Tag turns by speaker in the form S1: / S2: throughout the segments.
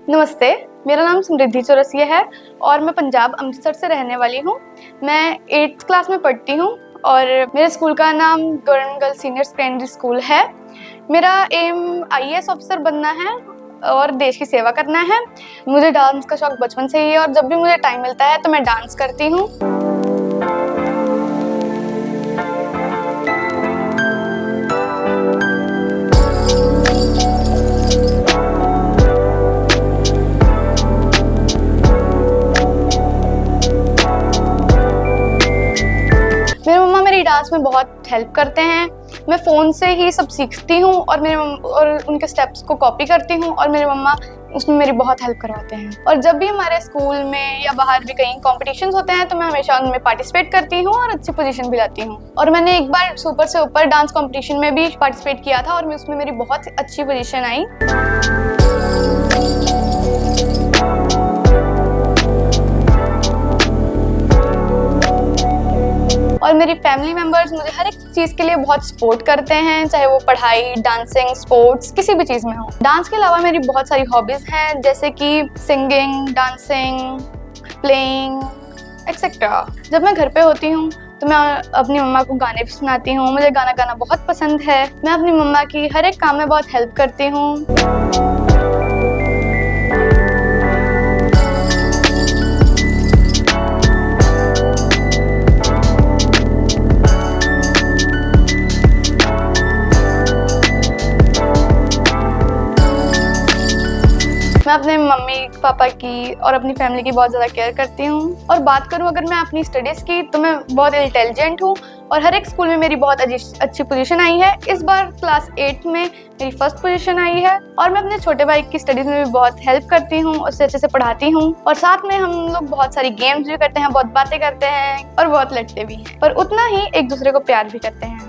S1: नमस्ते, मेरा नाम समृद्धि चौरसिया है और मैं पंजाब अमृतसर से रहने वाली हूँ। मैं 8th क्लास में पढ़ती हूँ और मेरे स्कूल का नाम government girls senior secondary school है। मेरा एम आईएएस ऑफिसर बनना है और देश की सेवा करना है। मुझे डांस का शौक बचपन से ही है और जब भी मुझे टाइम मिलता है तो मैं डांस करती हूँ। मेरी मम्मा मेरी डांस में बहुत हेल्प करते हैं। मैं फ़ोन से ही सब सीखती हूँ और और उनके स्टेप्स को कॉपी करती हूँ और मेरे मम्मा उसमें मेरी बहुत हेल्प करवाते हैं। और जब भी हमारे स्कूल में या बाहर भी कहीं कॉम्पिटिशन्स होते हैं तो मैं हमेशा उनमें पार्टिसिपेट करती हूँ और अच्छी पोजीशन भी लाती हूँ। और मैंने एक बार सुपर से ऊपर डांस कॉम्पिटिशन में भी पार्टिसिपेट किया था और उसमें मेरी बहुत अच्छी पोजीशन आई। और मेरी फैमिली मेंबर्स मुझे हर एक चीज़ के लिए बहुत सपोर्ट करते हैं, चाहे वो पढ़ाई, डांसिंग, स्पोर्ट्स, किसी भी चीज़ में हो। डांस के अलावा मेरी बहुत सारी हॉबीज़ हैं, जैसे कि सिंगिंग, डांसिंग, प्लेइंग एक्सेट्रा। जब मैं घर पे होती हूँ तो मैं अपनी मम्मा को गाने भी सुनाती हूँ। मुझे गाना गाना बहुत पसंद है। मैं अपनी मम्मा की हर एक काम में बहुत हेल्प करती हूँ। मैं अपने मम्मी पापा की और अपनी फैमिली की बहुत ज़्यादा केयर करती हूँ। और बात करूँ अगर मैं अपनी स्टडीज़ की तो मैं बहुत इंटेलिजेंट हूँ और हर एक स्कूल में मेरी बहुत अच्छी पोजीशन आई है। इस बार क्लास 8 में मेरी फर्स्ट पोजीशन आई है। और मैं अपने छोटे भाई की स्टडीज़ में भी बहुत हेल्प करती हूँ, उससे अच्छे से पढ़ाती हूँ। और साथ में हम लोग बहुत सारी गेम्स भी करते हैं, बहुत बातें करते हैं और बहुत लड़ते भी हैं, पर उतना ही एक दूसरे को प्यार भी करते हैं।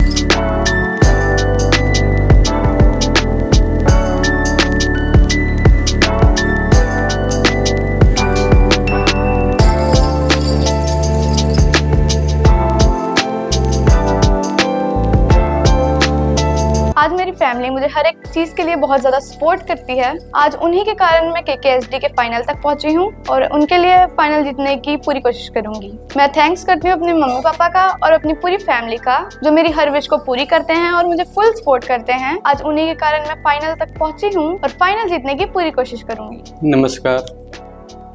S1: आज मेरी फैमिली मुझे हर एक चीज़ के लिए बहुत ज़्यादा सपोर्ट करती है। आज उन्हीं के कारण मैं केकेएसडी के फाइनल तक पहुंची हूं और उनके लिए फाइनल जीतने की पूरी कोशिश करूंगी। मैं थैंक्स करती हूं अपने मम्मी पापा का और अपनी पूरी फैमिली का, जो मेरी हर विश को पूरी करते हैं और मुझे फुल सपोर्ट करते हैं। आज उन्हीं के कारण मैं फाइनल तक पहुंची हूँ और फाइनल जीतने की पूरी कोशिश करूंगी।
S2: नमस्कार,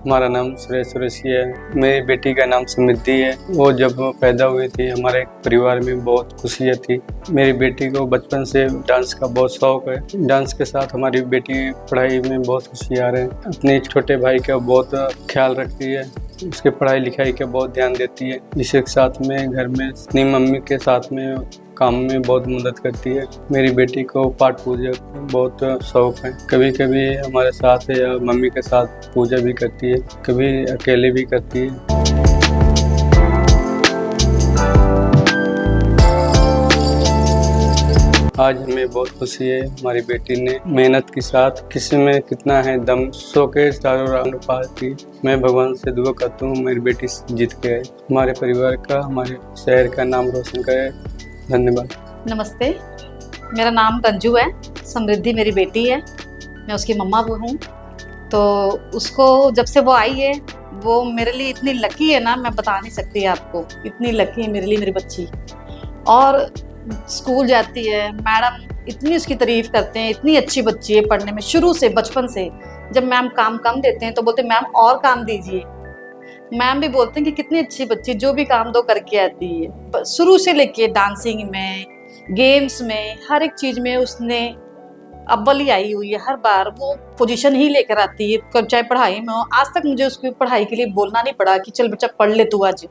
S2: हमारा नाम सुरेश चौरसिया है। मेरी बेटी का नाम समृद्धि है। वो जब पैदा हुई थी हमारे परिवार में बहुत खुशियाँ थी। मेरी बेटी को बचपन से डांस का बहुत शौक है। डांस के साथ हमारी बेटी पढ़ाई में बहुत होशियार है। अपने छोटे भाई का बहुत ख्याल रखती है, उसके पढ़ाई लिखाई का बहुत ध्यान देती है। इसी के साथ में घर में अपनी मम्मी के साथ में काम में बहुत मदद करती है। मेरी बेटी को पाठ पूजा बहुत शौक है। कभी कभी हमारे साथ या मम्मी के साथ पूजा भी करती है, कभी अकेले भी करती है। आज हमें बहुत खुशी है, हमारी बेटी ने मेहनत के साथ किसी में कितना है दम सो के चारों राउंड पार की। मैं भगवान से दुआ करता हूँ मेरी बेटी जीत के आए, हमारे परिवार का, हमारे शहर का नाम रोशन करे। धन्यवाद।
S3: नमस्ते, मेरा नाम रंजू है। समृद्धि मेरी बेटी है, मैं उसकी मम्मा वो हूँ। तो उसको जब से वो आई है वो मेरे लिए इतनी लकी है ना, मैं बता नहीं सकती आपको। इतनी लकी है मेरे लिए मेरी बच्ची। और स्कूल जाती है, मैडम इतनी उसकी तारीफ करते हैं, इतनी अच्छी बच्ची है पढ़ने में शुरू से, बचपन से। जब मैम काम कम देते हैं तो बोलते मैम और काम दीजिए। मैम भी बोलते हैं कि कितनी अच्छी बच्ची, जो भी काम दो करके आती है। शुरू से लेके डांसिंग में, गेम्स में, हर एक चीज में उसने अव्वल ही आई हुई है। हर बार वो पोजीशन ही लेकर आती है, चाहे पढ़ाई में हो। आज तक मुझे उसकी पढ़ाई के लिए बोलना नहीं पड़ा कि चल बच्चा पढ़ ले तू आज।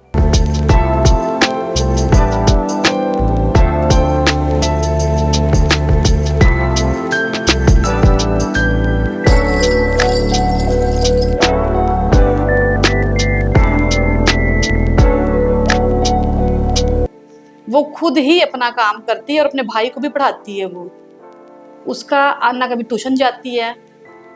S3: वो खुद ही अपना काम करती है और अपने भाई को भी पढ़ाती है। वो उसका आना, कभी ट्यूशन जाती है,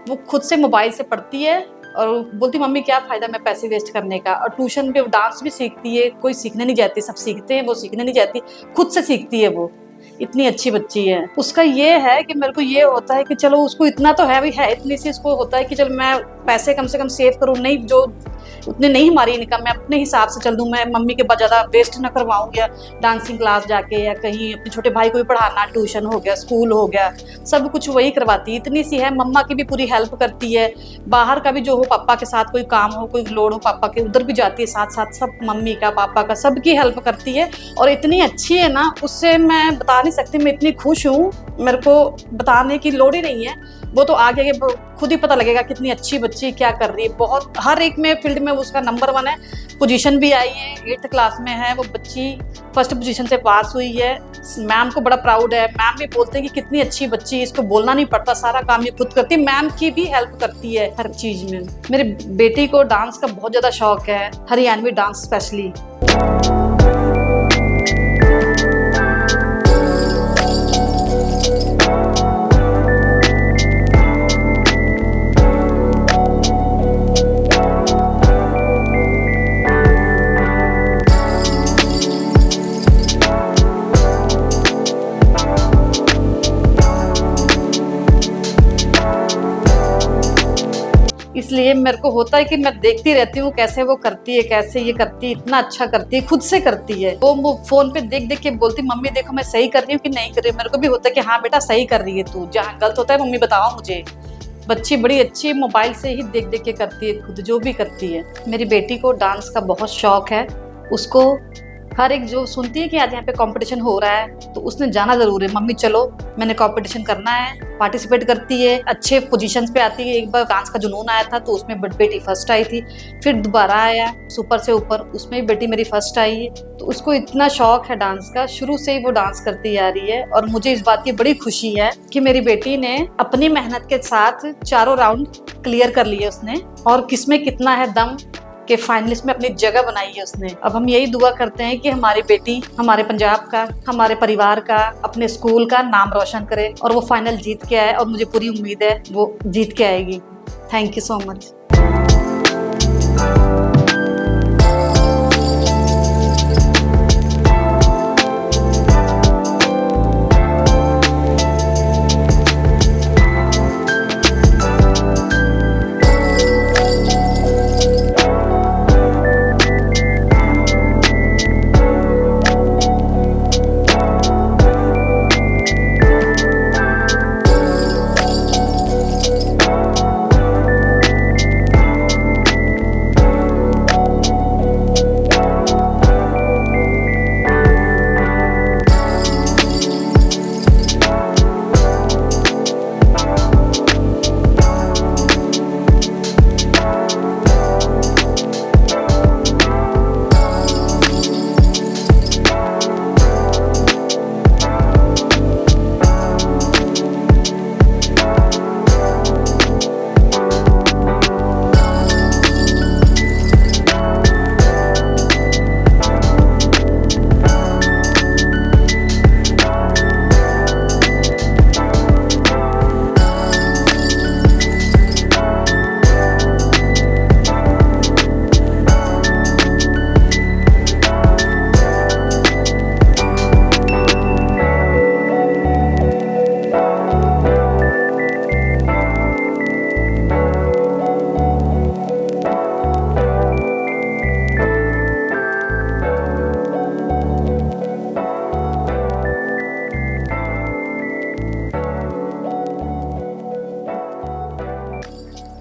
S3: वो खुद से मोबाइल से पढ़ती है और बोलती मम्मी क्या फ़ायदा मैं पैसे वेस्ट करने का। और ट्यूशन पे डांस भी सीखती है। कोई सीखने नहीं जाती, सब सीखते हैं, वो सीखने नहीं जाती, खुद से सीखती है वो। इतनी अच्छी बच्ची है। उसका ये है कि मेरे को ये होता है कि चलो उसको इतना तो है, भी है इतनी सी, इसको होता है कि चलो मैं पैसे कम से कम सेव करूँ, नहीं जो उतने नहीं हमारी इनकम, मैं अपने हिसाब से चल दूँ, मैं मम्मी के पास ज़्यादा वेस्ट ना करवाऊँ, या डांसिंग क्लास जाके या कहीं अपने छोटे भाई को भी पढ़ाना, ट्यूशन हो गया, स्कूल हो गया, सब कुछ वही करवाती है। इतनी सी है, मम्मा की भी पूरी हेल्प करती है, बाहर का भी जो हो, पापा के साथ कोई काम हो, कोई लोड हो पापा के, उधर भी जाती है साथ साथ, सब मम्मी का पापा का सबकी हेल्प करती है। और इतनी अच्छी है ना, उससे मैं बता नहीं सकती, मैं इतनी खुश हूँ, मेरे को बताने की लोड़ ही नहीं है, वो तो आगे खुद ही पता लगेगा कितनी अच्छी बच्ची क्या कर रही है। बहुत हर एक में फील्ड में उसका नंबर 1 है, पोजीशन भी आई है, 8th क्लास में है वो बच्ची, फर्स्ट पोजीशन से पास हुई है। मैम को बड़ा प्राउड है, मैम भी बोलते हैं कि कितनी अच्छी बच्ची, इसको बोलना नहीं पड़ता, सारा काम ये खुद करती है, मैम की भी हेल्प करती है हर चीज में। मेरी बेटी को डांस का बहुत ज्यादा शौक है, हरियाणवी डांस स्पेशली। इसलिए मेरे को होता है कि मैं देखती रहती हूँ कैसे वो करती है, कैसे ये करती है, इतना अच्छा करती है, खुद से करती है। वो फोन पे देख देख के बोलती, मम्मी देखो मैं सही कर रही हूँ कि नहीं कर रही हूँ। मेरे को भी होता है कि हाँ बेटा सही कर रही है तू, जहाँ गलत होता है मम्मी बताओ मुझे। बच्ची बड़ी अच्छी मोबाइल से ही देख देख के करती है, खुद जो भी करती है। मेरी बेटी को डांस का बहुत शौक है, उसको हर एक जो सुनती है कि आज यहाँ पे कंपटीशन हो रहा है तो उसने जाना जरूर है, मम्मी चलो मैंने कंपटीशन करना है, पार्टिसिपेट करती है, अच्छे पोजीशंस पे आती है। एक बार डांस का जुनून आया था तो उसमें बेटी फर्स्ट आई थी, फिर दोबारा आया सुपर से ऊपर, उसमें भी बेटी मेरी फर्स्ट आई है। तो उसको इतना शौक है डांस का, शुरू से ही वो डांस करती आ रही है। और मुझे इस बात की बड़ी खुशी है कि मेरी बेटी ने अपनी मेहनत के साथ चारों राउंड क्लियर कर लिए उसने, और किसमें कितना है दम के फाइनलिस्ट में अपनी जगह बनाई है उसने। अब हम यही दुआ करते हैं कि हमारी बेटी हमारे पंजाब का, हमारे परिवार का, अपने स्कूल का नाम रोशन करे और वो फाइनल जीत के आए, और मुझे पूरी उम्मीद है वो जीत के आएगी। Thank you so much.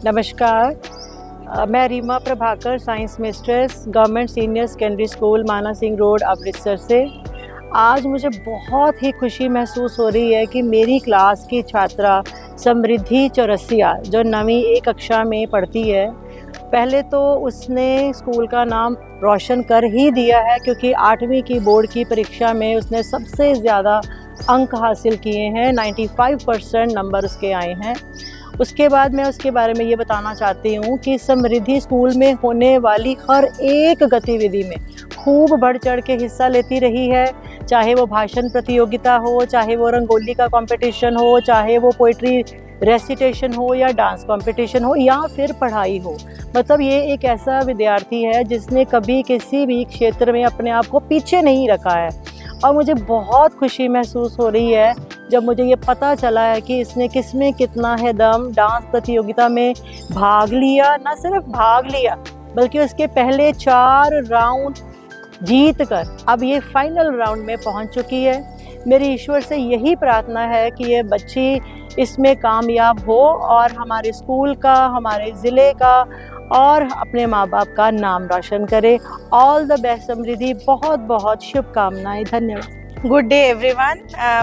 S4: नमस्कार, मैं Reema Prabhakar, science mistress, government senior secondary school Mana Singh road Amritsar से। आज मुझे बहुत ही खुशी महसूस हो रही है कि मेरी क्लास की छात्रा समृद्धि चौरसिया, जो 9वीं A कक्षा में पढ़ती है, पहले तो उसने स्कूल का नाम रोशन कर ही दिया है, क्योंकि 8वीं की बोर्ड की परीक्षा में उसने सबसे ज़्यादा अंक हासिल किए हैं, 95% नंबर उसके आए हैं। उसके बाद मैं उसके बारे में ये बताना चाहती हूँ कि समृद्धि स्कूल में होने वाली हर एक गतिविधि में खूब बढ़ चढ़ के हिस्सा लेती रही है, चाहे वो भाषण प्रतियोगिता हो, चाहे वो रंगोली का कंपटीशन हो, चाहे वो पोइट्री रेसिटेशन हो या डांस कंपटीशन हो या फिर पढ़ाई हो। मतलब ये एक ऐसा विद्यार्थी है जिसने कभी किसी भी क्षेत्र में अपने आप को पीछे नहीं रखा है। और मुझे बहुत खुशी महसूस हो रही है जब मुझे ये पता चला है कि इसने किसमें कितना है दम। डांस प्रतियोगिता में भाग लिया, ना सिर्फ भाग लिया बल्कि उसके पहले 4 राउंड जीत कर अब ये फाइनल राउंड में पहुंच चुकी है। मेरी ईश्वर से यही प्रार्थना है कि ये बच्ची इसमें कामयाब हो और हमारे स्कूल का, हमारे ज़िले का और अपने माँ बाप का नाम रोशन करे। ऑल द बेस्ट समृद्धि, बहुत बहुत शुभकामनाएं। धन्यवाद।
S5: Good day everyone.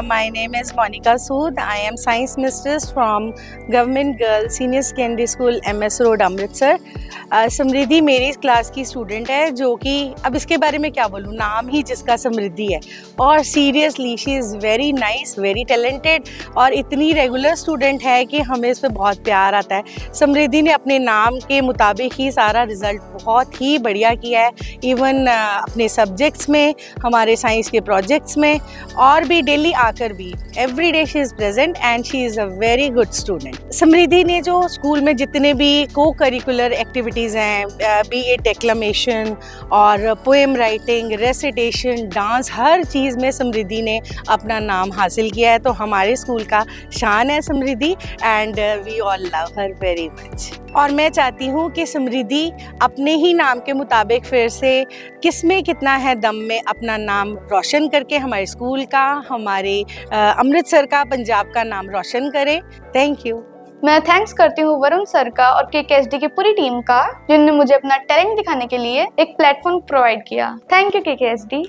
S5: My name is Monica Sood. I am Science Mistress from Government Girls Senior Secondary School MS Road Amritsar. समृद्धि मेरी क्लास की स्टूडेंट है जो कि अब इसके बारे में क्या बोलूँ, नाम ही जिसका समृद्धि है। और seriously she is very nice, very talented और इतनी रेगुलर स्टूडेंट है कि हमें इस पर बहुत प्यार आता है। समृद्धि ने अपने नाम के मुताबिक ही सारा रिज़ल्ट बहुत ही बढ़िया किया है। इवन अपने सब्जेक्ट्स में, हमारे साइंस के प्रोजेक्ट्स में और भी डेली आकर भी every day she is present and she is a very good student. Samriddhi ने जो स्कूल में जितने भी को करिकुलर एक्टिविटीज़ हैं, बी इट डेक्लेमेशन और पोएम राइटिंग, रेसिटेशन, डांस, हर चीज़ में समृद्धि ने अपना नाम हासिल किया है। तो हमारे स्कूल का शान है Samriddhi and we all love her very much. और मैं चाहती हूँ कि समृद्धि अपने ही नाम के मुताबिक फिर से किसमें कितना है दम में अपना नाम रोशन करके हमारे स्कूल का, हमारे अमृतसर का, पंजाब का नाम रोशन करे। Thank you.
S1: मैं थैंक्स करती हूँ वरुण सर का और KKSD की पूरी टीम का, जिन्होंने मुझे अपना टैलेंट दिखाने के लिए एक प्लेटफॉर्म प्रोवाइड किया। Thank you KKSD।